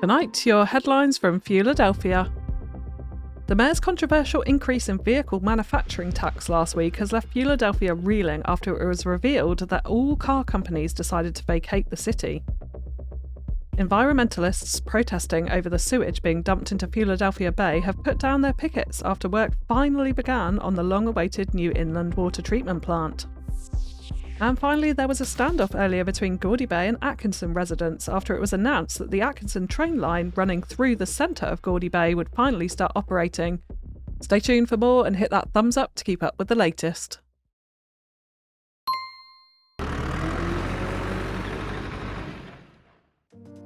Tonight, your headlines from Philadelphia. The mayor's controversial increase in vehicle manufacturing tax last week has left Philadelphia reeling after it was revealed that all car companies decided to vacate the city. Environmentalists protesting over the sewage being dumped into Philadelphia Bay have put down their pickets after work finally began on the long-awaited new inland water treatment plant. And finally, there was a standoff earlier between Gaudy Bay and Atkinson residents after it was announced that the Atkinson train line running through the centre of Gaudy Bay would finally start operating. Stay tuned for more and hit that thumbs up to keep up with the latest.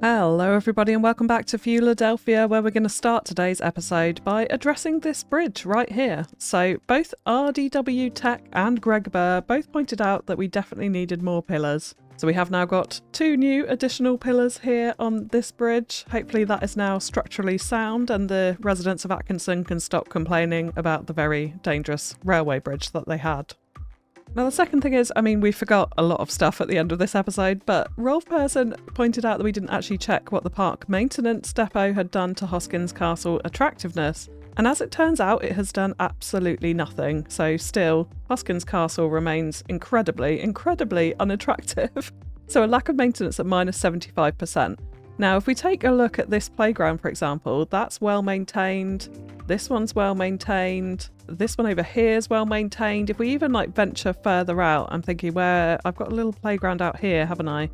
Hello everybody and welcome back to Philadelphia, where we're going to start today's episode by addressing this bridge right here. So both RDW Tech and Greg Burr both pointed out that we definitely needed more pillars. So we have now got 2 new additional pillars here on this bridge. Hopefully that is now structurally sound and the residents of Atkinson can stop complaining about the very dangerous railway bridge that they had. Now the second thing is, we forgot a lot of stuff at the end of this episode, but Rolf Person pointed out that we didn't actually check what the park maintenance depot had done to Hoskins Castle attractiveness, and as it turns out it has done absolutely nothing, so still Hoskins Castle remains incredibly unattractive. So a lack of maintenance at -75%. Now if we take a look at this playground for example, that's well maintained, this one's well maintained, this one over here is well maintained. If we even venture further out, I'm thinking where I've got a little playground out here, haven't I?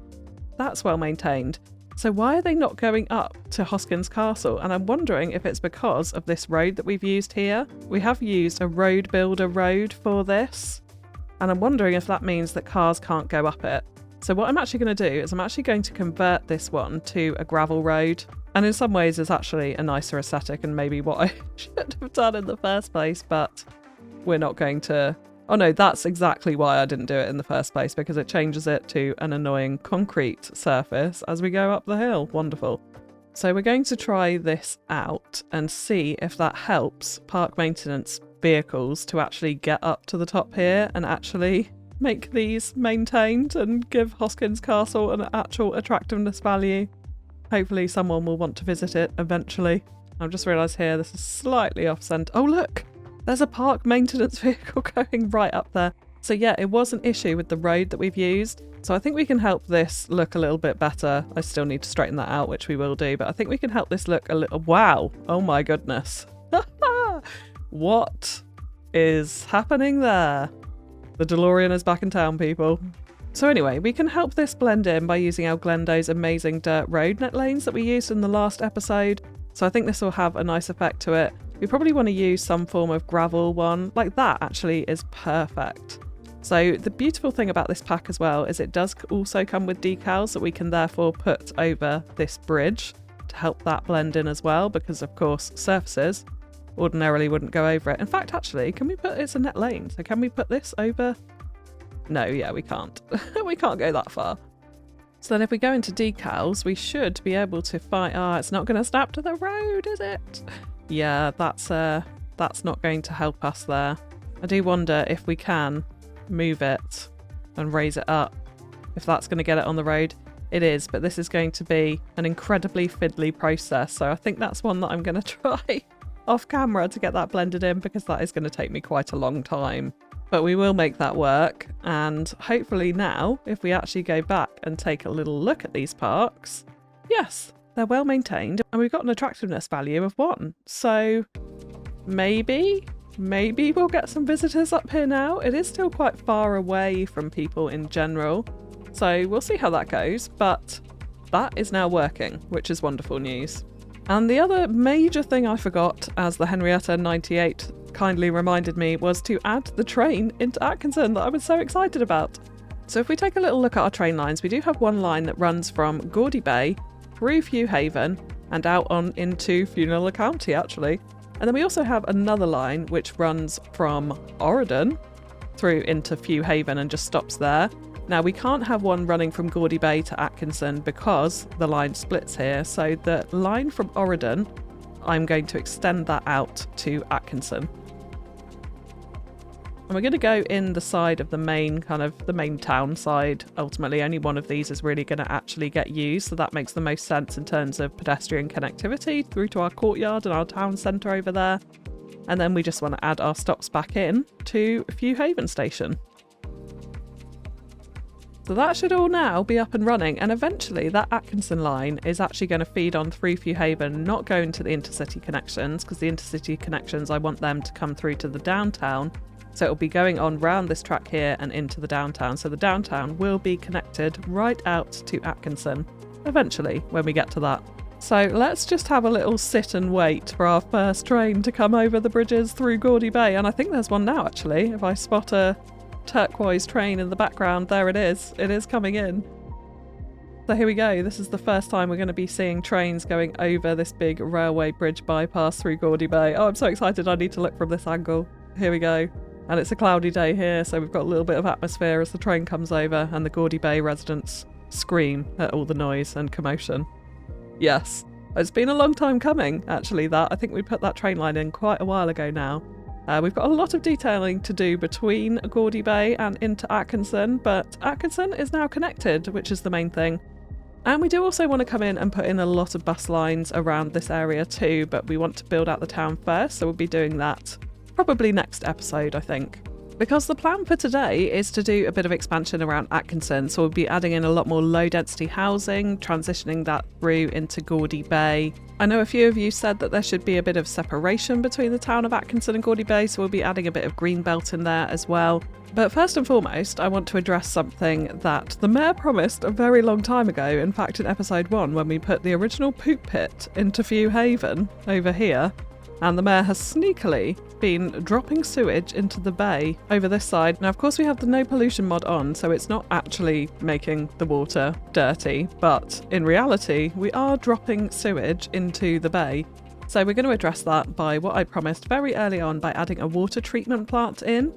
That's well maintained. So why are they not going up to Hoskins Castle? And I'm wondering if it's because of this road that we've used here. We have used a road builder road for this, and I'm wondering if that means that cars can't go up it. So what I'm actually going to do is I'm actually going to convert this one to a gravel road. And in some ways it's actually a nicer aesthetic and maybe what I should have done in the first place, but we're not going to... Oh no, that's exactly why I didn't do it in the first place, because it changes it to an annoying concrete surface as we go up the hill. Wonderful. So we're going to try this out and see if that helps park maintenance vehicles to actually get up to the top here and actually make these maintained and give Hoskins Castle an actual attractiveness value. Hopefully someone will want to visit it eventually. I've just realised here this is slightly off centre. Oh look! There's a park maintenance vehicle going right up there. So yeah, it was an issue with the road that we've used. So I think we can help this look a little bit better. I still need to straighten that out, which we will do. But I think we can help this look a little... Wow! Oh my goodness. What is happening there? The DeLorean is back in town, people. So anyway, we can help this blend in by using El Glendo's amazing dirt road net lanes that we used in the last episode. So I think this will have a nice effect to it. We probably want to use some form of gravel one. Like that actually is perfect. So the beautiful thing about this pack as well is it does also come with decals that we can therefore put over this bridge to help that blend in as well, because of course surfaces ordinarily wouldn't go over it. In fact, actually, can we put... It's a net lane, so can we put this over... No, yeah, we can't. We can't go that far. So then if we go into decals, we should be able to find... Ah, it's not going to snap to the road, is it? Yeah, that's not going to help us there. I do wonder if we can move it and raise it up, if that's going to get it on the road. It is, but this is going to be an incredibly fiddly process, so I think that's one that I'm going to try off camera to get that blended in, because that is going to take me quite a long time. But we will make that work, and hopefully now, if we actually go back and take a little look at these parks, yes, they're well maintained, and we've got an attractiveness value of 1. So maybe we'll get some visitors up here now. It is still quite far away from people in general, so we'll see how that goes, but that is now working, which is wonderful news. And the other major thing I forgot, as the Henrietta 98 kindly reminded me, was to add the train into Atkinson that I was so excited about. So if we take a little look at our train lines, we do have one line that runs from Gaudy Bay through Few Haven and out on into Funella County actually. And then we also have another line which runs from Oregon through into Few Haven and just stops there. Now we can't have one running from Gaudy Bay to Atkinson because the line splits here. So the line from Oregon, I'm going to extend that out to Atkinson. And we're going to go in the side of the main town side. Ultimately, only one of these is really going to actually get used, so that makes the most sense in terms of pedestrian connectivity through to our courtyard and our town centre over there. And then we just want to add our stops back in to Few Haven Station. So that should all now be up and running, and eventually that Atkinson line is actually going to feed on through Few Haven, not going to the intercity connections, because the intercity connections, I want them to come through to the downtown. So it'll be going on round this track here and into the downtown. So the downtown will be connected right out to Atkinson, eventually, when we get to that. So let's just have a little sit and wait for our first train to come over the bridges through Gaudy Bay. And I think there's one now, actually. If I spot a turquoise train in the background, there it is. It is coming in. So here we go. This is the first time we're going to be seeing trains going over this big railway bridge bypass through Gaudy Bay. Oh, I'm so excited. I need to look from this angle. Here we go. And it's a cloudy day here, so we've got a little bit of atmosphere as the train comes over and the Gaudy Bay residents scream at all the noise and commotion. Yes, it's been a long time coming, actually, that. I think we put that train line in quite a while ago now. We've got a lot of detailing to do between Gaudy Bay and into Atkinson, but Atkinson is now connected, which is the main thing. And we do also want to come in and put in a lot of bus lines around this area too, but we want to build out the town first, so we'll be doing that probably next episode, I think. Because the plan for today is to do a bit of expansion around Atkinson, so we'll be adding in a lot more low-density housing, transitioning that through into Gaudy Bay. I know a few of you said that there should be a bit of separation between the town of Atkinson and Gaudy Bay, so we'll be adding a bit of green belt in there as well. But first and foremost, I want to address something that the mayor promised a very long time ago, in fact in episode 1, when we put the original poop pit into Few Haven over here. And the mayor has sneakily been dropping sewage into the bay over this side. Now, of course, we have the no pollution mod on, so it's not actually making the water dirty, but in reality, we are dropping sewage into the bay. So we're going to address that by what I promised very early on by adding a water treatment plant in.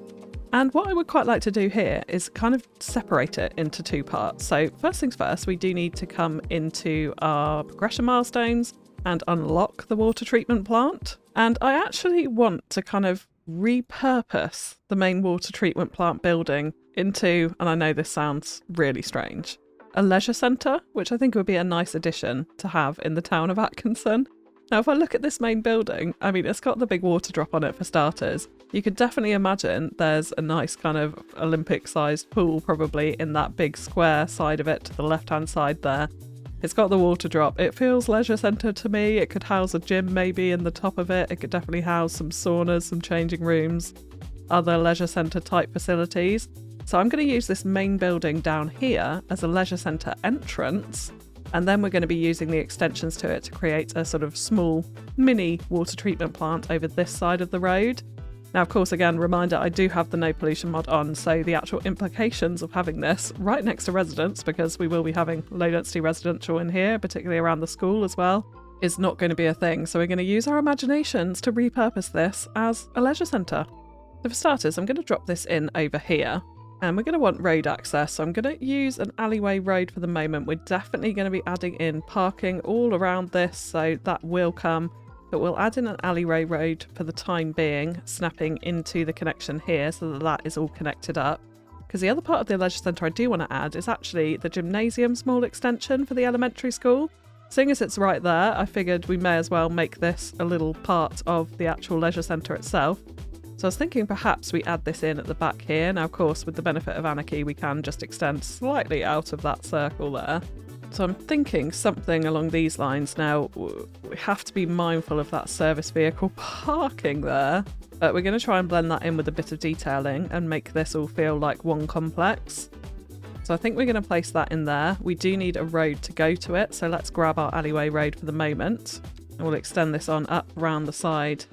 And what I would quite like to do here is kind of separate it into two parts. So first things first, we do need to come into our progression milestones and unlock the water treatment plant. And I actually want to kind of repurpose the main water treatment plant building into, and I know this sounds really strange, a leisure centre, which I think would be a nice addition to have in the town of Atkinson. Now, if I look at this main building, I mean, it's got the big water drop on it for starters. You could definitely imagine there's a nice kind of Olympic-sized pool probably in that big square side of it to the left-hand side there. It's got the water drop. It feels leisure centre to me. It could house a gym maybe in the top of it. It could definitely house some saunas, some changing rooms, other leisure centre type facilities. So I'm going to use this main building down here as a leisure centre entrance. And then we're going to be using the extensions to it to create a sort of small mini water treatment plant over this side of the road. Now, of course, again, reminder, I do have the no pollution mod on, so the actual implications of having this right next to residents, because we will be having low density residential in here, particularly around the school as well, is not going to be a thing. So we're going to use our imaginations to repurpose this as a leisure centre. So for starters, I'm going to drop this in over here. And we're going to want road access, so I'm going to use an alleyway road for the moment. We're definitely going to be adding in parking all around this, so that will come. But we'll add in an alleyway road for the time being, snapping into the connection here so that that is all connected up. Because the other part of the leisure centre I do want to add is actually the gymnasium small extension for the elementary school. Seeing as it's right there, I figured we may as well make this a little part of the actual leisure centre itself. So I was thinking perhaps we add this in at the back here. Now, of course, with the benefit of anarchy, we can just extend slightly out of that circle there. So I'm thinking something along these lines. Now, we have to be mindful of that service vehicle parking there, but we're going to try and blend that in with a bit of detailing and make this all feel like one complex. So I think we're going to place that in there. We do need a road to go to it, so let's grab our alleyway road for the moment. And we'll extend this on up around the side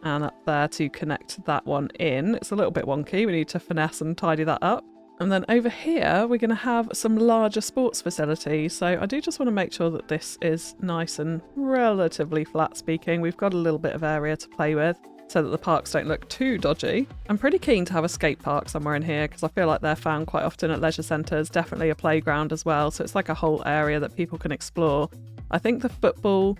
and up there to connect that one in. It's a little bit wonky. We need to finesse and tidy that up. And then over here, we're going to have some larger sports facilities. So I do just want to make sure that this is nice and relatively flat speaking. We've got a little bit of area to play with so that the parks don't look too dodgy. I'm pretty keen to have a skate park somewhere in here because I feel like they're found quite often at leisure centres, definitely a playground as well. So it's like a whole area that people can explore. I think the football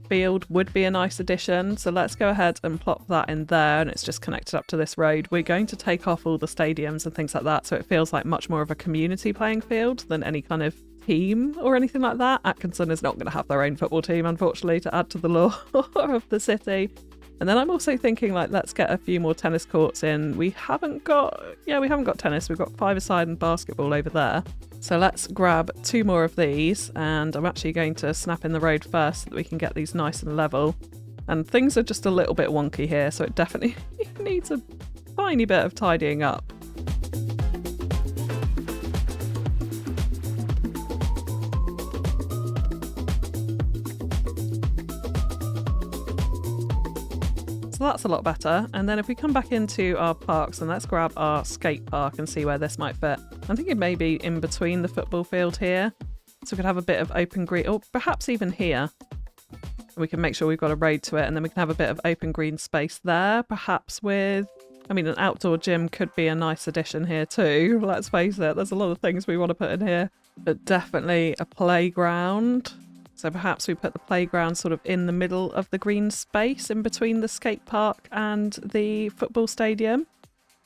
field would be a nice addition. So let's go ahead and plop that in there, and it's just connected up to this road. We're going to take off all the stadiums and things like that, so it feels like much more of a community playing field than any kind of team or anything like that. Atkinson is not going to have their own football team, unfortunately, to add to the lore of the city. And then I'm also thinking, like, let's get a few more tennis courts in. We haven't got tennis. We've got five-a-side and basketball over there. So let's grab 2 more of these, and I'm actually going to snap in the road first so that we can get these nice and level. And things are just a little bit wonky here, so it definitely needs a tiny bit of tidying up. So that's a lot better. And then if we come back into our parks, and let's grab our skate park and see where this might fit. I'm thinking maybe in between the football field here. So we could have a bit of open green, or perhaps even here. We can make sure we've got a road to it, and then we can have a bit of open green space there. Perhaps with, I mean, an outdoor gym could be a nice addition here too. Let's face it, there's a lot of things we want to put in here. But definitely a playground. So perhaps we put the playground sort of in the middle of the green space in between the skate park and the football stadium.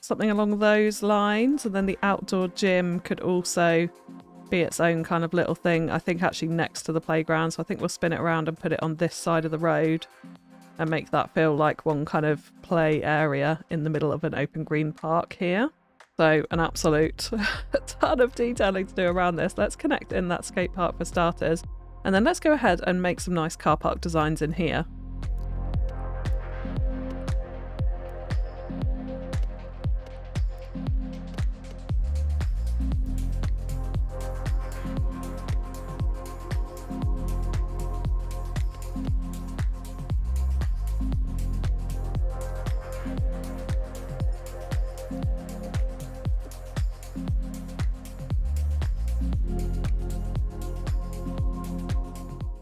Something along those lines. And then the outdoor gym could also be its own kind of little thing, I think actually next to the playground. So I think we'll spin it around and put it on this side of the road and make that feel like one kind of play area in the middle of an open green park here. So an absolute ton of detailing to do around this. Let's connect in that skate park for starters. And then let's go ahead and make some nice car park designs in here.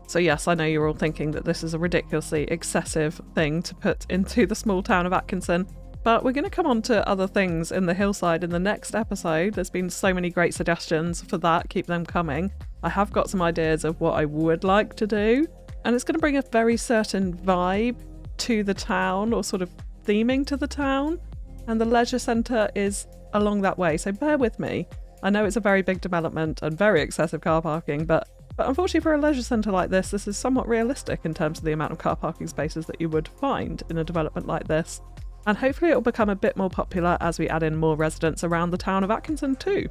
So yes, I know you're all thinking that this is a ridiculously excessive thing to put into the small town of Atkinson, but we're going to come on to other things in the hillside in the next episode. There's been so many great suggestions for that, keep them coming. I have got some ideas of what I would like to do, and it's going to bring a very certain vibe to the town, or sort of theming to the town, and the leisure centre is along that way, so bear with me. I know it's a very big development and very excessive car parking, but unfortunately for a leisure centre like this is somewhat realistic in terms of the amount of car parking spaces that you would find in a development like this. And hopefully it will become a bit more popular as we add in more residents around the town of Atkinson too.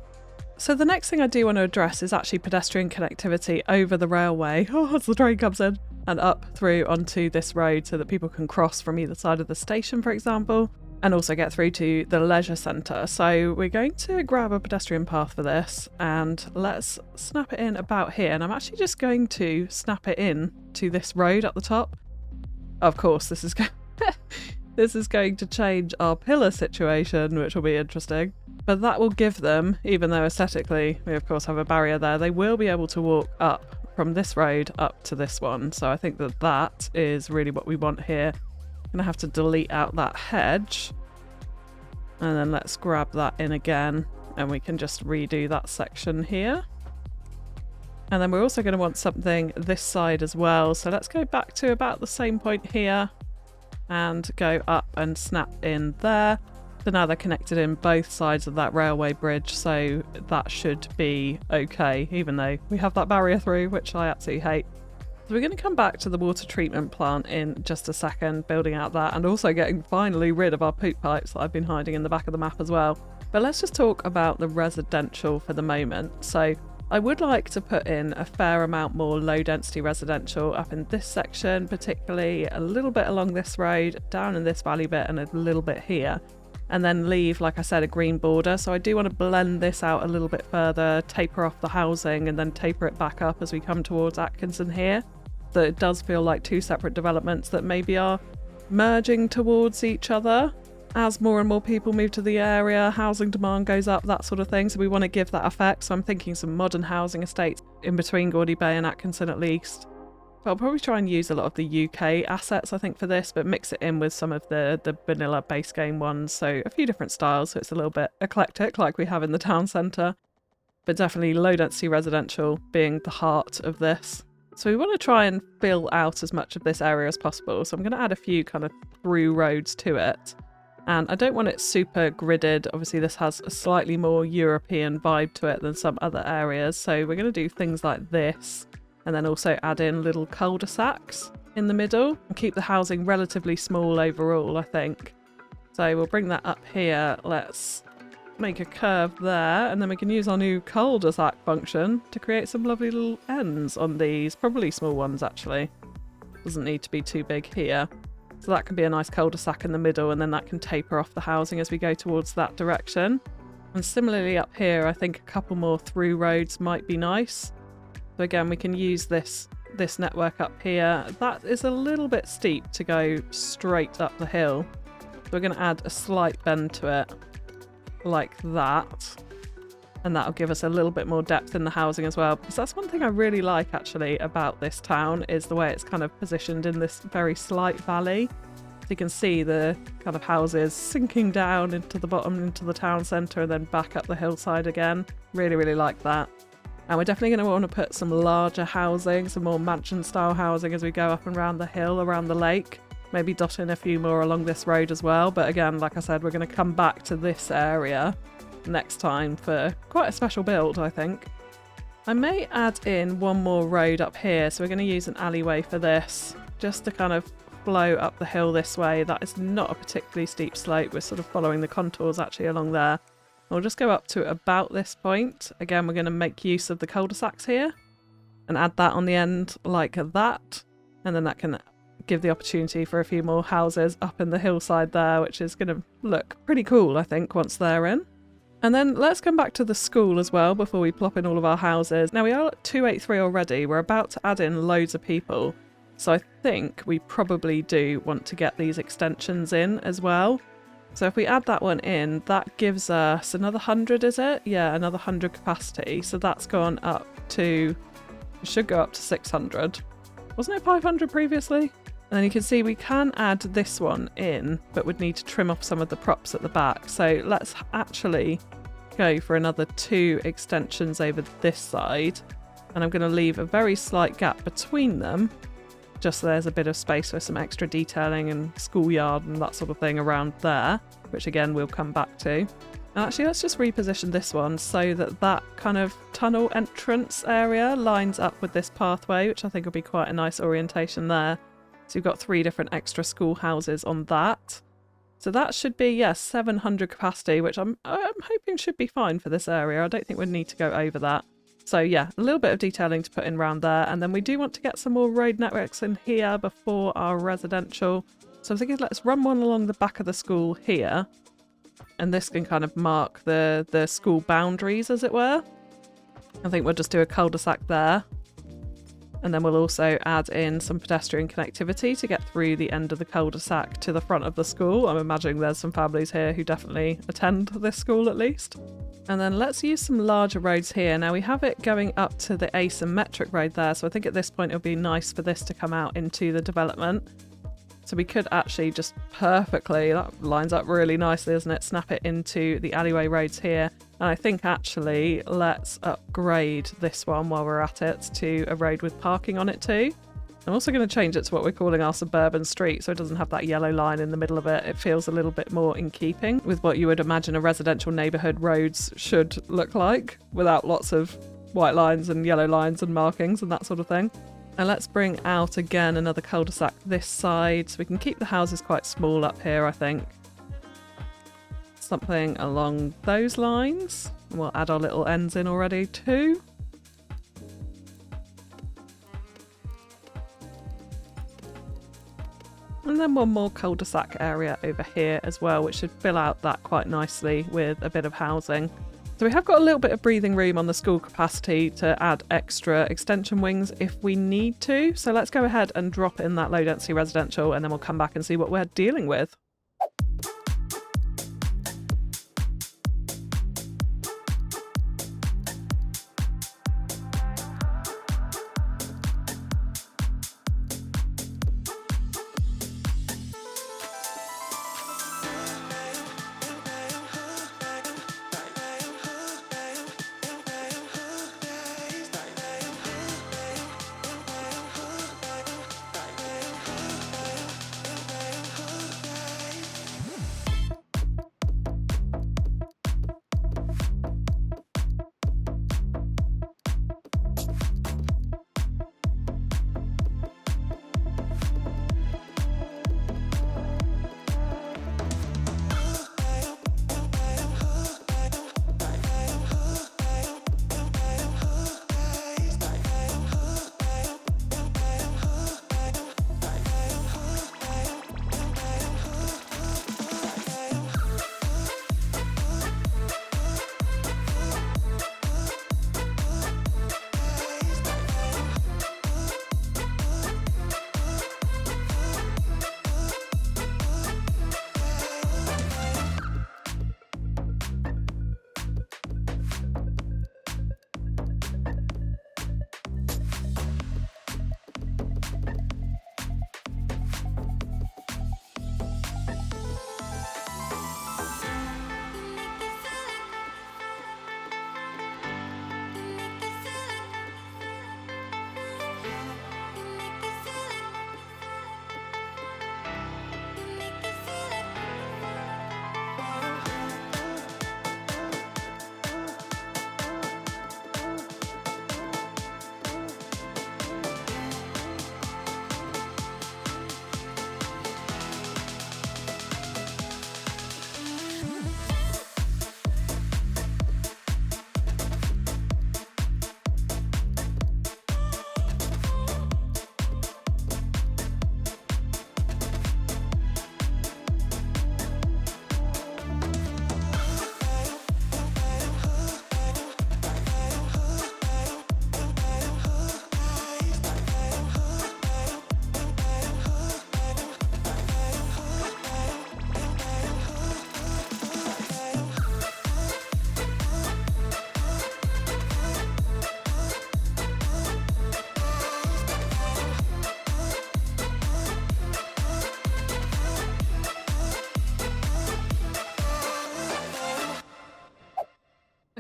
So the next thing I do want to address is actually pedestrian connectivity over the railway, as the train comes in, and up through onto this road so that people can cross from either side of the station, for example, and also get through to the leisure centre. So we're going to grab a pedestrian path for this, and let's snap it in about here. And I'm actually just going to snap it in to this road at the top. Of course, this is this is going to change our pillar situation, which will be interesting. But that will give them, even though aesthetically we of course have a barrier there, they will be able to walk up from this road up to this one. So I think that that is really what we want here. Gonna have to delete out that hedge, and then let's grab that in again, and we can just redo that section here. And then we're also going to want something this side as well, so let's go back to about the same point here and go up and snap in there. So now they're connected in both sides of that railway bridge, so that should be okay, even though we have that barrier through, which I absolutely hate. So we're going to come back to the water treatment plant in just a second, building out that, and also getting finally rid of our poop pipes that I've been hiding in the back of the map as well. But let's just talk about the residential for the moment. So I would like to put in a fair amount more low density residential up in this section, particularly a little bit along this road, down in this valley bit, and a little bit here. And then leave, like I said, a green border. So I do want to blend this out a little bit further, taper off the housing, and then taper it back up as we come towards Atkinson here. So it does feel like two separate developments that maybe are merging towards each other as more and more people move to the area, housing demand goes up, that sort of thing. So we want to give that effect. So I'm thinking some modern housing estates in between Gaudy Bay and Atkinson at least. I'll probably try and use a lot of the UK assets, I think, for this, but mix it in with some of the vanilla base game ones. So a few different styles, so it's a little bit eclectic like we have in the town centre. But definitely low density residential being the heart of this. So we want to try and fill out as much of this area as possible. So I'm going to add a few kind of through roads to it. And I don't want it super gridded. Obviously, this has a slightly more European vibe to it than some other areas. So we're going to do things like this. And then also add in little cul-de-sacs in the middle. And keep the housing relatively small overall, I think. So we'll bring that up here. Let's make a curve there, and then we can use our new cul-de-sac function to create some lovely little ends on these, probably small ones actually. Doesn't need to be too big here. So that can be a nice cul-de-sac in the middle, and then that can taper off the housing as we go towards that direction. And similarly up here, I think a couple more through roads might be nice. So again, we can use this network up here. That is a little bit steep to go straight up the hill. So we're going to add a slight bend to it, like that, and that'll give us a little bit more depth in the housing as well, because that's one thing I really like actually about this town, is the way it's kind of positioned in this very slight valley. So you can see the kind of houses sinking down into the bottom, into the town centre, and then back up the hillside again. Really like that. And we're definitely going to want to put some larger housing, some more mansion style housing as we go up and around the hill, around the lake. Maybe dot in a few more along this road as well. But again, like I said, we're going to come back to this area next time for quite a special build, I think. I may add in one more road up here. So we're going to use an alleyway for this, just to kind of flow up the hill this way. That is not a particularly steep slope. We're sort of following the contours actually along there. We'll just go up to about this point. Again, we're going to make use of the cul-de-sacs here and add that on the end like that. And then that can give the opportunity for a few more houses up in the hillside there, which is going to look pretty cool, I think, once they're in. And then let's come back to the school as well before we plop in all of our houses. Now we are at 283 already. We're about to add in loads of people. So I think we probably do want to get these extensions in as well. So if we add that one in, that gives us another 100, is it? Yeah, another 100 capacity. So that's gone up to, it should go up to 600. Wasn't it 500 previously? And then you can see we can add this one in, but would need to trim off some of the props at the back. So let's actually go for another 2 extensions over this side. And I'm going to leave a very slight gap between them, just so there's a bit of space for some extra detailing and schoolyard and that sort of thing around there, which again we'll come back to. And actually let's just reposition this one so that that kind of tunnel entrance area lines up with this pathway, which I think will be quite a nice orientation there. So you've got 3 different extra school houses on that. So that should be, yeah, 700 capacity, which I'm hoping should be fine for this area. I don't think we'd need to go over that. So yeah, a little bit of detailing to put in around there. And then we do want to get some more road networks in here before our residential. So I'm thinking let's run one along the back of the school here. And this can kind of mark the school boundaries, as it were. I think we'll just do a cul-de-sac there. And then we'll also add in some pedestrian connectivity to get through the end of the cul-de-sac to the front of the school. I'm imagining there's some families here who definitely attend this school at least. And then let's use some larger roads here. Now we have it going up to the asymmetric road there. So I think at this point it'll be nice for this to come out into the development. So we could actually just perfectly, that lines up really nicely, doesn't it? Snap it into the alleyway roads here. And I think actually let's upgrade this one while we're at it to a road with parking on it too. I'm also going to change it to what we're calling our suburban street, so it doesn't have that yellow line in the middle of it. It feels a little bit more in keeping with what you would imagine a residential neighbourhood roads should look like, without lots of white lines and yellow lines and markings and that sort of thing. And let's bring out again another cul-de-sac this side, so we can keep the houses quite small up here, I think. Something along those lines. We'll add our little ends in already too. And then one more cul-de-sac area over here as well, which should fill out that quite nicely with a bit of housing. So we have got a little bit of breathing room on the school capacity to add extra extension wings if we need to. So let's go ahead and drop in that low density residential, and then we'll come back and see what we're dealing with.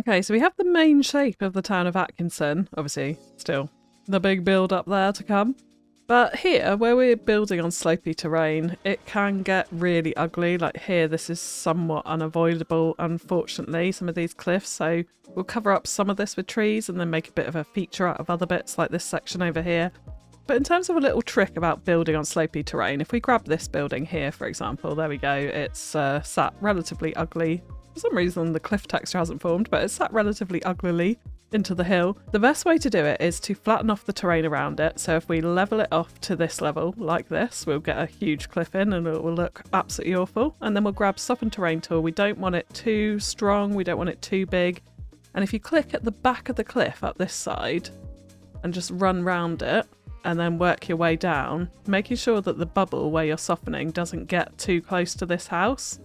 Okay, so we have the main shape of the town of Atkinson. Obviously, still the big build up there to come. But here, where we're building on slopey terrain, it can get really ugly. Like here, this is somewhat unavoidable, unfortunately, some of these cliffs. So we'll cover up some of this with trees and then make a bit of a feature out of other bits like this section over here. But in terms of a little trick about building on slopey terrain, if we grab this building here, for example, there we go, it's sat relatively ugly. For some reason, the cliff texture hasn't formed, but it's sat relatively uglily into the hill. The best way to do it is to flatten off the terrain around it. So if we level it off to this level like this, we'll get a huge cliff in and it will look absolutely awful. And then we'll grab soften terrain tool. We don't want it too strong, we don't want it too big. And if you click at the back of the cliff up this side and just run round it and then work your way down, making sure that the bubble where you're softening doesn't get too close to this house,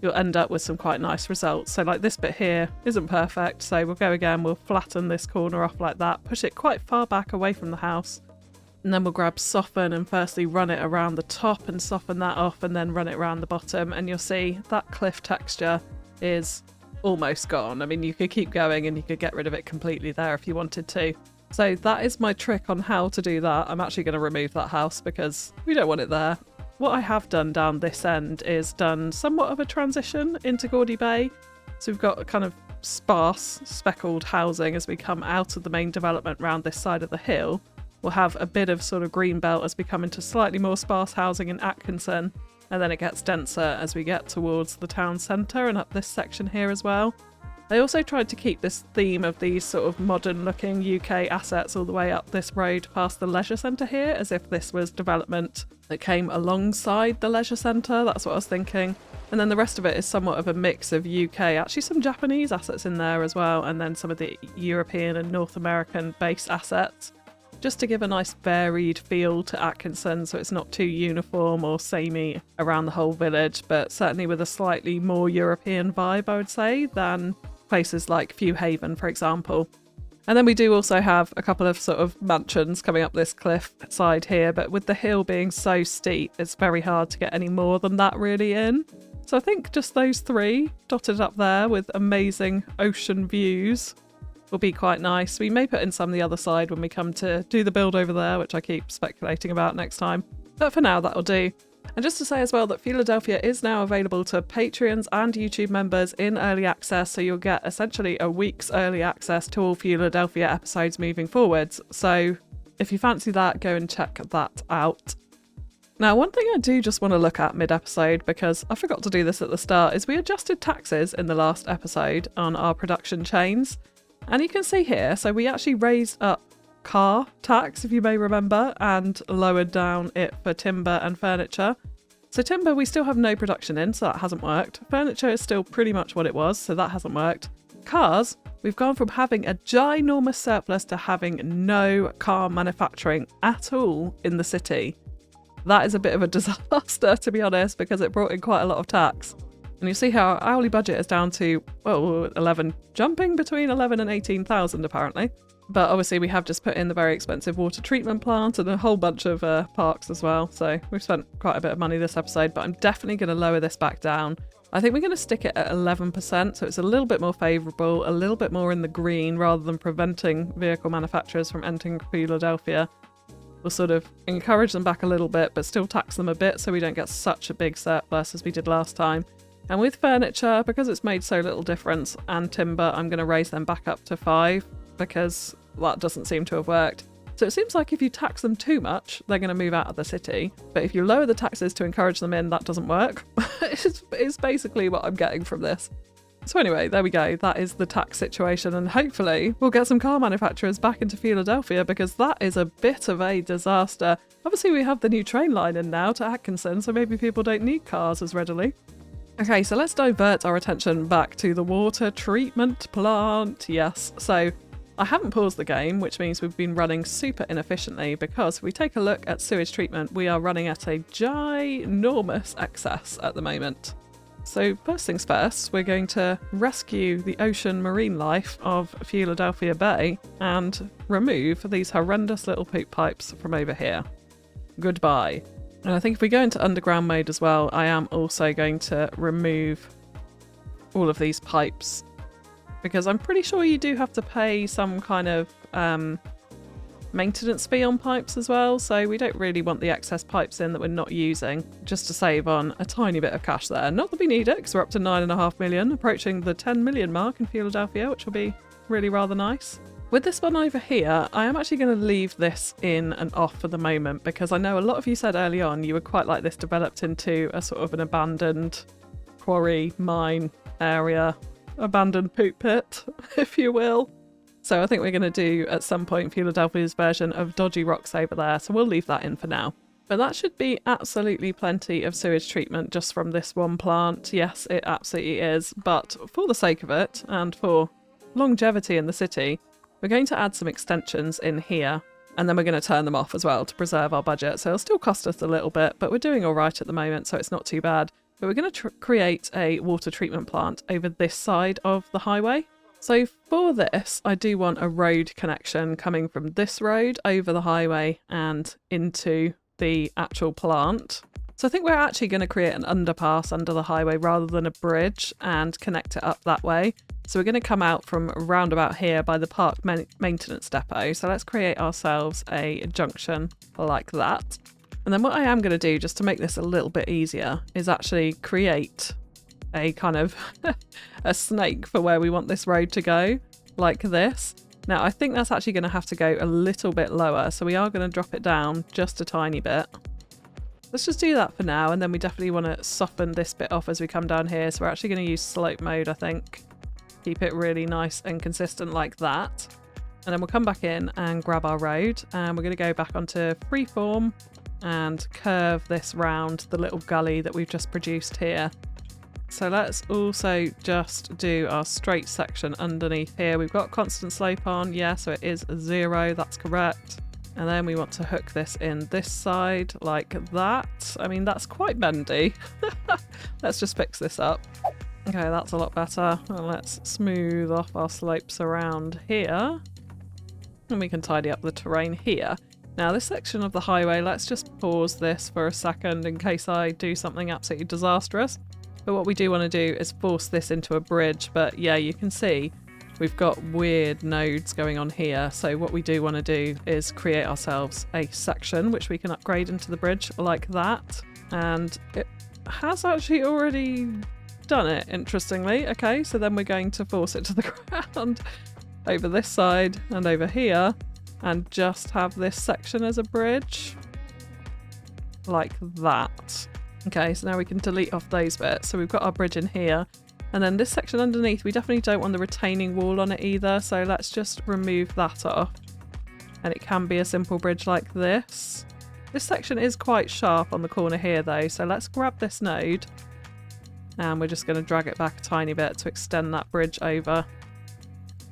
you'll end up with some quite nice results. So like this bit here isn't perfect, so we'll go again, we'll flatten this corner off like that, push it quite far back away from the house, and then we'll grab soften and firstly run it around the top and soften that off and then run it around the bottom, and you'll see that cliff texture is almost gone. I mean, you could keep going and you could get rid of it completely there if you wanted to. So that is my trick on how to do that. I'm actually going to remove that house because we don't want it there. What I have done down this end is done somewhat of a transition into Gaudy Bay. So we've got a kind of sparse, speckled housing as we come out of the main development round this side of the hill. We'll have a bit of sort of green belt as we come into slightly more sparse housing in Atkinson, and then it gets denser as we get towards the town centre and up this section here as well. I also tried to keep this theme of these sort of modern looking UK assets all the way up this road past the leisure centre here, as if this was development that came alongside the leisure centre. That's what I was thinking. And then the rest of it is somewhat of a mix of UK, actually some Japanese assets in there as well, and then some of the European and North American based assets, just to give a nice varied feel to Atkinson, so it's not too uniform or samey around the whole village, but certainly with a slightly more European vibe, I would say, than places like Fewhaven, for example. And then we do also have a couple of sort of mansions coming up this cliff side here, but with the hill being so steep, it's very hard to get any more than that really in. So I think just those three dotted up there with amazing ocean views will be quite nice. We may put in some the other side when we come to do the build over there, which I keep speculating about next time. But for now, that'll do. And just to say as well that Philadelphia is now available to Patreons and YouTube members in early access, so you'll get essentially a week's early access to all Philadelphia episodes moving forwards. So if you fancy that, go and check that out. Now, one thing I do just want to look at mid-episode, because I forgot to do this at the start, is we adjusted taxes in the last episode on our production chains. And you can see here, so we actually raised up car tax, if you may remember, and lowered down it for timber and furniture. So timber we still have no production in, so that hasn't worked. Furniture is still pretty much what it was, so that hasn't worked. Cars, we've gone from having a ginormous surplus to having no car manufacturing at all in the city. That is a bit of a disaster, to be honest, because it brought in quite a lot of tax. And you see how our hourly budget is down to, well, 11, jumping between 11 and 18,000 apparently. But obviously we have just put in the very expensive water treatment plant and a whole bunch of parks as well. So we've spent quite a bit of money this episode, but I'm definitely going to lower this back down. I think we're going to stick it at 11%, so it's a little bit more favourable, a little bit more in the green, rather than preventing vehicle manufacturers from entering Philadelphia. We'll sort of encourage them back a little bit, but still tax them a bit so we don't get such a big surplus as we did last time. And with furniture, because it's made so little difference, and timber, I'm going to raise them back up to 5, because that doesn't seem to have worked. So it seems like if you tax them too much, they're going to move out of the city. But if you lower the taxes to encourage them in, that doesn't work. It's basically what I'm getting from this. So anyway, there we go. That is the tax situation. And hopefully we'll get some car manufacturers back into Philadelphia, because that is a bit of a disaster. Obviously we have the new train line in now to Atkinson, so maybe people don't need cars as readily. Okay, so let's divert our attention back to the water treatment plant. Yes, so I haven't paused the game, which means we've been running super inefficiently, because if we take a look at sewage treatment, we are running at a ginormous excess at the moment. So first things first, we're going to rescue the ocean marine life of Philadelphia Bay and remove these horrendous little poop pipes from over here. Goodbye. And I think if we go into underground mode as well, I am also going to remove all of these pipes, because I'm pretty sure you do have to pay some kind of maintenance fee on pipes as well, so we don't really want the excess pipes in that we're not using, just to save on a tiny bit of cash there. Not that we need it, because we're up to 9.5 million, approaching the 10 million mark in Philadelphia, which will be really rather nice. With this one over here, I am actually going to leave this in and off for the moment, because I know a lot of you said early on you would quite like this developed into a sort of an abandoned quarry, mine area, abandoned poop pit, if you will. So I think we're going to do at some point Philadelphia's version of dodgy rocks over there, so we'll leave that in for now. But that should be absolutely plenty of sewage treatment just from this one plant. Yes, it absolutely is, but for the sake of it and for longevity in the city, we're going to add some extensions in here, and then we're going to turn them off as well to preserve our budget. So it'll still cost us a little bit, but we're doing all right at the moment, so it's not too bad. But we're going to create a water treatment plant over this side of the highway. So for this, I do want a road connection coming from this road over the highway and into the actual plant. So I think we're actually going to create an underpass under the highway rather than a bridge and connect it up that way. So we're going to come out from around about here by the park maintenance depot. So let's create ourselves a junction like that. And then what I am going to do, just to make this a little bit easier, is actually create a kind of a snake for where we want this road to go, like this. Now I think that's actually going to have to go a little bit lower, so we are going to drop it down just a tiny bit. Let's just do that for now, and then we definitely want to soften this bit off as we come down here. So we're actually going to use slope mode, I think. Keep it really nice and consistent like that. And then we'll come back in and grab our road, and we're going to go back onto freeform and curve this round the little gully that we've just produced here. So let's also just do our straight section underneath here. We've got constant slope on, yeah, so it is 0, that's correct. And then we want to hook this in this side like that. I mean, that's quite bendy. Let's just fix this up. Okay, that's a lot better. And let's smooth off our slopes around here. And we can tidy up the terrain here. Now this section of the highway, let's just pause this for a second in case I do something absolutely disastrous. But what we do want to do is force this into a bridge. But yeah, you can see we've got weird nodes going on here. So what we do want to do is create ourselves a section which we can upgrade into the bridge like that. And it has actually already done it, interestingly. Okay, so then we're going to force it to the ground over this side and over here, and just have this section as a bridge like that. Okay, so now we can delete off those bits. So we've got our bridge in here, and then this section underneath, we definitely don't want the retaining wall on it either, so let's just remove that off, and it can be a simple bridge like this. This section is quite sharp on the corner here though, so let's grab this node and we're just going to drag it back a tiny bit to extend that bridge over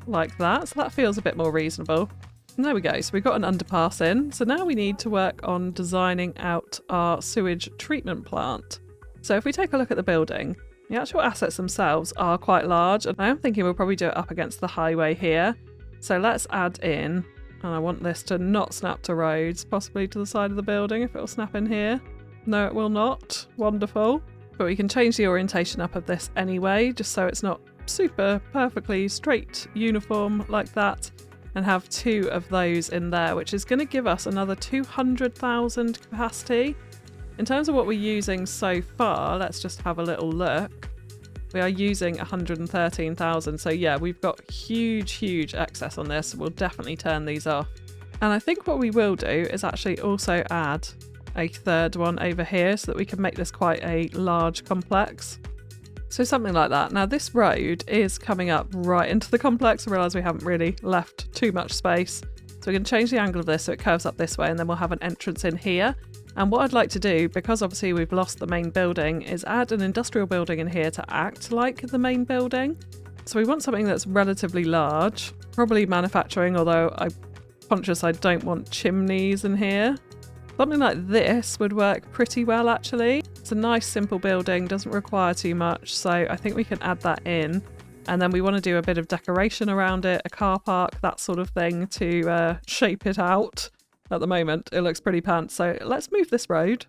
like that. So that feels a bit more reasonable. And there we go, so we've got an underpass in. So now we need to work on designing out our sewage treatment plant. So if we take a look at the building, the actual assets themselves are quite large, and I am thinking we'll probably do it up against the highway here. So let's add in, and I want this to not snap to roads, possibly to the side of the building if it'll snap in here. No, it will not. Wonderful. But we can change the orientation up of this anyway, just so it's not super perfectly straight uniform like that, and have 2 of those in there, which is going to give us another 200,000 capacity. In terms of what we're using so far, let's just have a little look. We are using 113,000, so yeah, we've got huge excess on this. We'll definitely turn these off. And I think what we will do is actually also add a third one over here so that we can make this quite a large complex. So something like that. Now this road is coming up right into the complex. I realise we haven't really left too much space. So we can change the angle of this so it curves up this way, and then we'll have an entrance in here. And what I'd like to do, because obviously we've lost the main building, is add an industrial building in here to act like the main building. So we want something that's relatively large, probably manufacturing, although I'm conscious I don't want chimneys in here. Something like this would work pretty well actually. It's a nice simple building, doesn't require too much, so I think we can add that in. And then we want to do a bit of decoration around it, a car park, that sort of thing to shape it out. At the moment it looks pretty pants, so let's move this road.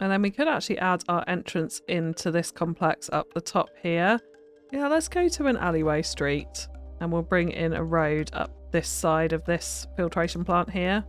And then we could actually add our entrance into this complex up the top here. Yeah, let's go to an alleyway street and we'll bring in a road up this side of this filtration plant here,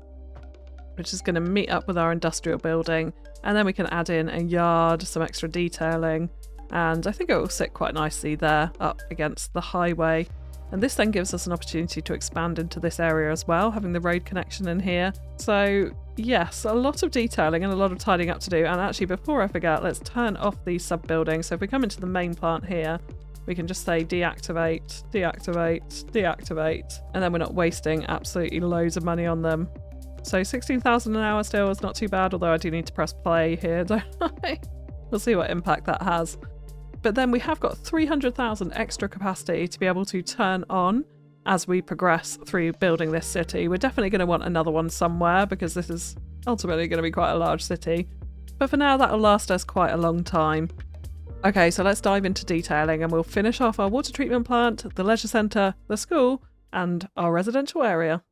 which is going to meet up with our industrial building. And then we can add in a yard, some extra detailing, and I think it will sit quite nicely there up against the highway. And this then gives us an opportunity to expand into this area as well, having the road connection in here. So yes, a lot of detailing and a lot of tidying up to do. And actually, before I forget, let's turn off these sub-buildings. So if we come into the main plant here, we can just say deactivate, deactivate, deactivate, and then we're not wasting absolutely loads of money on them. So 16,000 an hour still is not too bad, although I do need to press play here, don't I? We'll see what impact that has. But then we have got 300,000 extra capacity to be able to turn on as we progress through building this city. We're definitely going to want another one somewhere because this is ultimately going to be quite a large city. But for now, that'll last us quite a long time. Okay, so let's dive into detailing and we'll finish off our water treatment plant, the leisure centre, the school, and our residential area.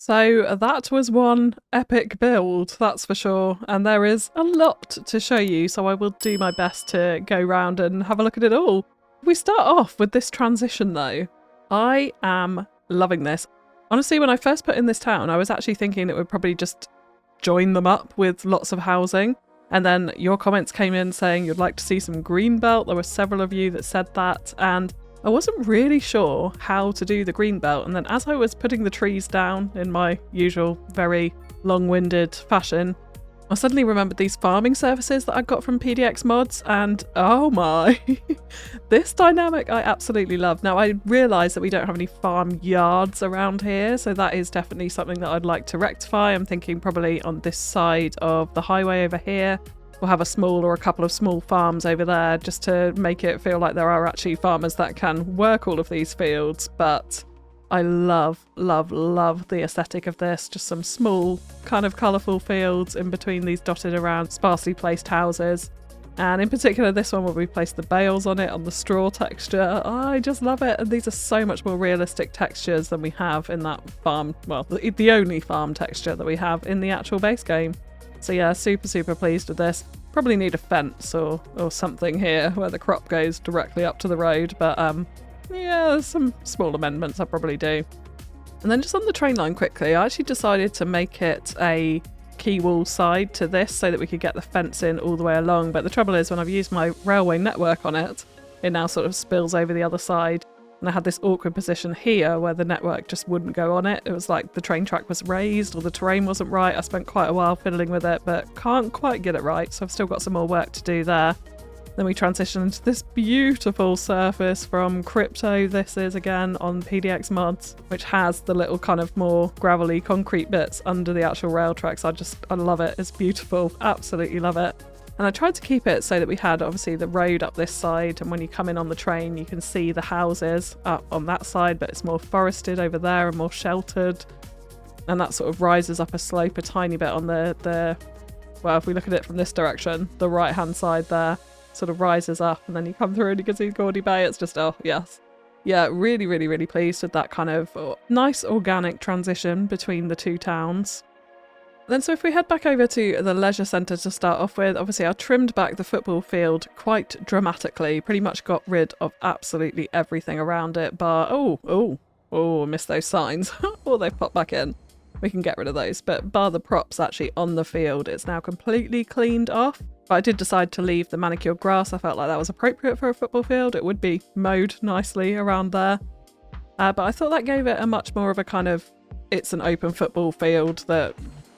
So that was one epic build, that's for sure, and there is a lot to show you, so I will do my best to go round and have a look at it all. We start off with this transition though. I am loving this. Honestly, when I first put in this town, I was actually thinking it would probably just join them up with lots of housing, and then your comments came in saying you'd like to see some greenbelt. There were several of you that said that, and I wasn't really sure how to do the greenbelt, and then as I was putting the trees down in my usual very long-winded fashion, I suddenly remembered these farming services that I got from PDX mods, and oh my, this dynamic I absolutely love. Now I realise that we don't have any farm yards around here, so that is definitely something that I'd like to rectify. I'm thinking probably on this side of the highway over here, we'll have a small or a couple of small farms over there just to make it feel like there are actually farmers that can work all of these fields. But I love, love, love the aesthetic of this. Just some small kind of colourful fields in between these dotted around sparsely placed houses. And in particular this one where we placed the bales on it on the straw texture. I just love it. And these are so much more realistic textures than we have in that farm, well, the only farm texture that we have in the actual base game. So yeah, super, super pleased with this. Probably need a fence or something here where the crop goes directly up to the road. But yeah, there's some small amendments I'll probably do. And then just on the train line quickly, I actually decided to make it a key wall side to this so that we could get the fence in all the way along. But the trouble is when I've used my railway network on it, it now sort of spills over the other side. And I had this awkward position here where the network just wouldn't go on it. It was like the train track was raised or the terrain wasn't right. I spent quite a while fiddling with it, but can't quite get it right. So I've still got some more work to do there. Then we transition into this beautiful surface from Crypto. This is again on PDX mods, which has the little kind of more gravelly concrete bits under the actual rail tracks. I love it. It's beautiful. Absolutely love it. And I tried to keep it so that we had obviously the road up this side, and when you come in on the train you can see the houses up on that side, but it's more forested over there and more sheltered, and that sort of rises up a slope a tiny bit on the well, if we look at it from this direction, the right hand side there sort of rises up, and then you come through and you can see Gaudy Bay. It's just, oh yes, yeah, really, really, really pleased with that kind of nice organic transition between the two towns. Then so if we head back over to the leisure centre to start off with, obviously I trimmed back the football field quite dramatically, pretty much got rid of absolutely everything around it, bar, I missed those signs, or they've popped back in. We can get rid of those, but bar the props actually on the field, it's now completely cleaned off. But I did decide to leave the manicured grass. I felt like that was appropriate for a football field. It would be mowed nicely around there. But I thought that gave it a much more of a kind of, it's an open football field that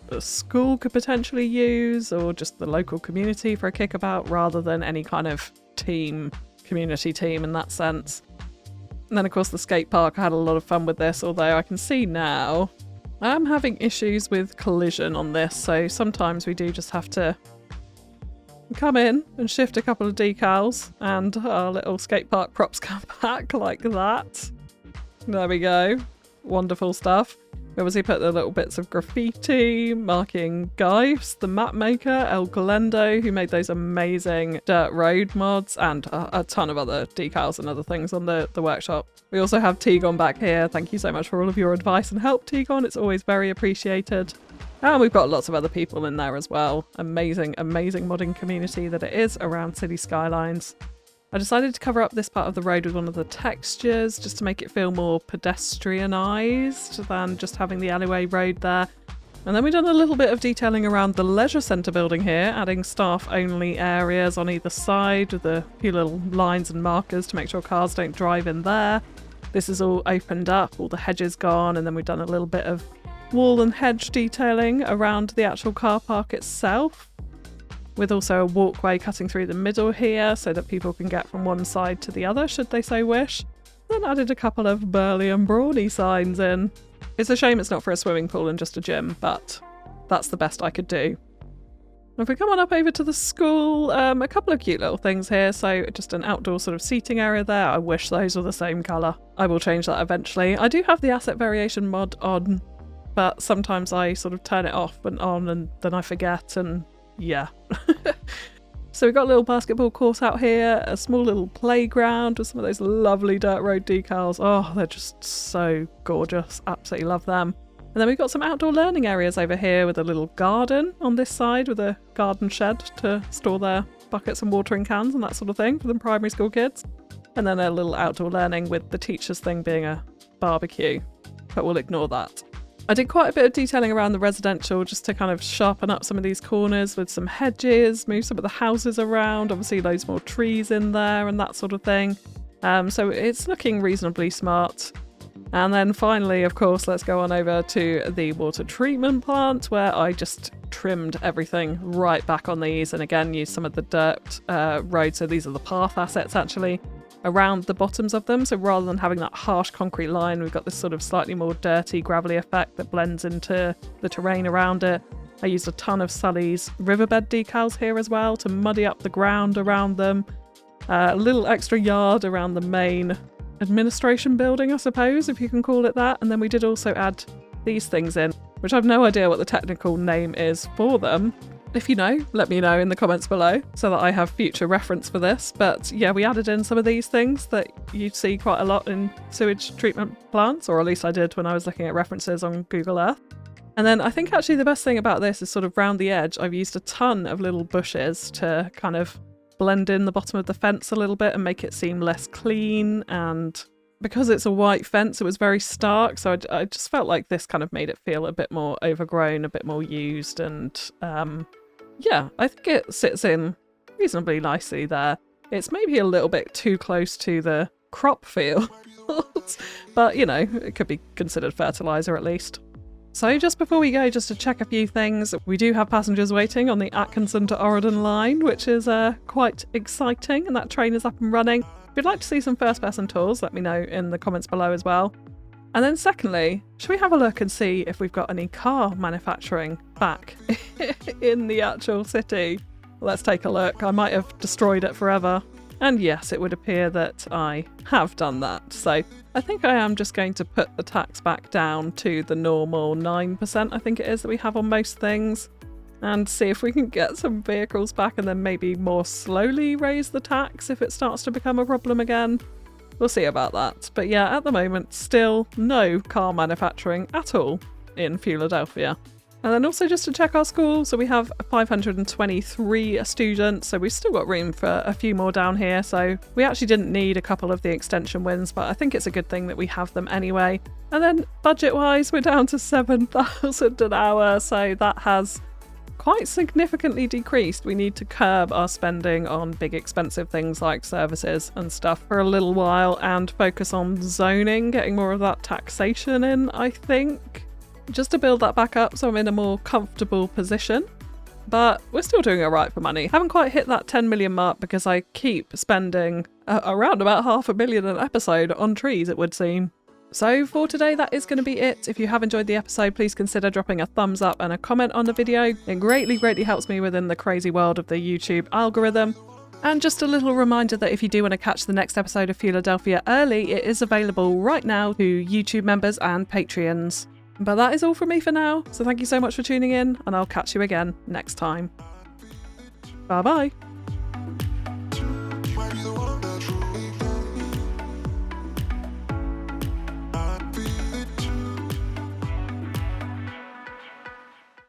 the school could potentially use, or just the local community for a kickabout, rather than any kind of community team in that sense. And then of course the skate park, I had a lot of fun with this, although I can see now I'm having issues with collision on this, so sometimes we do just have to come in and shift a couple of decals and our little skate park props come back like that. There we go. Wonderful stuff. We obviously put the little bits of graffiti marking Gives, the map maker, El Galendo, who made those amazing dirt road mods, and a ton of other decals and other things on the workshop. We also have Tegon back here. Thank you so much for all of your advice and help, Tegon. It's always very appreciated. And we've got lots of other people in there as well. Amazing, amazing modding community that it is around City Skylines. I decided to cover up this part of the road with one of the textures just to make it feel more pedestrianised than just having the alleyway road there. And then we've done a little bit of detailing around the leisure centre building here, adding staff-only areas on either side with a few little lines and markers to make sure cars don't drive in there. This is all opened up, all the hedges gone, and then we've done a little bit of wall and hedge detailing around the actual car park itself, with also a walkway cutting through the middle here so that people can get from one side to the other should they so wish. Then added a couple of burly and brawny signs in. It's a shame it's not for a swimming pool and just a gym, but that's the best I could do. If we come on up over to the school, a couple of cute little things here. So just an outdoor sort of seating area there. I wish those were the same colour. I will change that eventually. I do have the asset variation mod on, but sometimes I sort of turn it off and on and then I forget, and yeah. So we've got a little basketball court out here, a small little playground with some of those lovely dirt road decals. Oh, they're just so gorgeous. Absolutely love them. And then we've got some outdoor learning areas over here with a little garden on this side with a garden shed to store their buckets and watering cans and that sort of thing for the primary school kids. And then a little outdoor learning with the teacher's thing being a barbecue, but we'll ignore that. I did quite a bit of detailing around the residential just to kind of sharpen up some of these corners with some hedges, move some of the houses around, obviously loads more trees in there and that sort of thing. So it's looking reasonably smart. And then finally, of course, let's go on over to the water treatment plant where I just trimmed everything right back on these and again used some of the dirt road. So these are the path assets actually around the bottoms of them. So rather than having that harsh concrete line, we've got this sort of slightly more dirty, gravelly effect that blends into the terrain around it. I used a ton of Sully's riverbed decals here as well to muddy up the ground around them. A little extra yard around the main administration building, I suppose, if you can call it that. And then we did also add these things in, which I've no idea what the technical name is for them. If you know, let me know in the comments below so that I have future reference for this. But yeah, we added in some of these things that you see quite a lot in sewage treatment plants, or at least I did when I was looking at references on Google Earth. And then I think actually the best thing about this is sort of round the edge, I've used a ton of little bushes to kind of blend in the bottom of the fence a little bit and make it seem less clean. And because it's a white fence, it was very stark. So I just felt like this kind of made it feel a bit more overgrown, a bit more used. And yeah, I think it sits in reasonably nicely there. It's maybe a little bit too close to the crop field, but you know, it could be considered fertilizer at least. So just before we go, just to check a few things, we do have passengers waiting on the Atkinson to Oregon line, which is quite exciting, and that train is up and running. If you'd like to see some first-person tours, let me know in the comments below as well. And then secondly, should we have a look and see if we've got any car manufacturing back in the actual city? Let's take a look. I might have destroyed it forever. And yes, it would appear that I have done that. So I think I am just going to put the tax back down to the normal 9%, I think it is, that we have on most things, and see if we can get some vehicles back and then maybe more slowly raise the tax if it starts to become a problem again. We'll see about that. But yeah, at the moment, still no car manufacturing at all in Philadelphia. And then also just to check our school, so we have 523 students, so we've still got room for a few more down here. So we actually didn't need a couple of the extension wins, but I think it's a good thing that we have them anyway. And then budget-wise, we're down to 7,000 an hour, so that has quite significantly decreased. We need to curb our spending on big expensive things like services and stuff for a little while and focus on zoning, getting more of that taxation in, I think, just to build that back up so I'm in a more comfortable position. But we're still doing alright for money. Haven't quite hit that 10 million mark because I keep spending around about $500,000 an episode on trees, it would seem. So for today, that is going to be it. If you have enjoyed the episode, please consider dropping a thumbs up and a comment on the video. It greatly helps me within the crazy world of the YouTube algorithm. And just a little reminder that if you do want to catch the next episode of Philadelphia early, it is available right now to YouTube members and Patreons. But that is all from me for now, so thank you so much for tuning in, and I'll catch you again next time. Bye bye!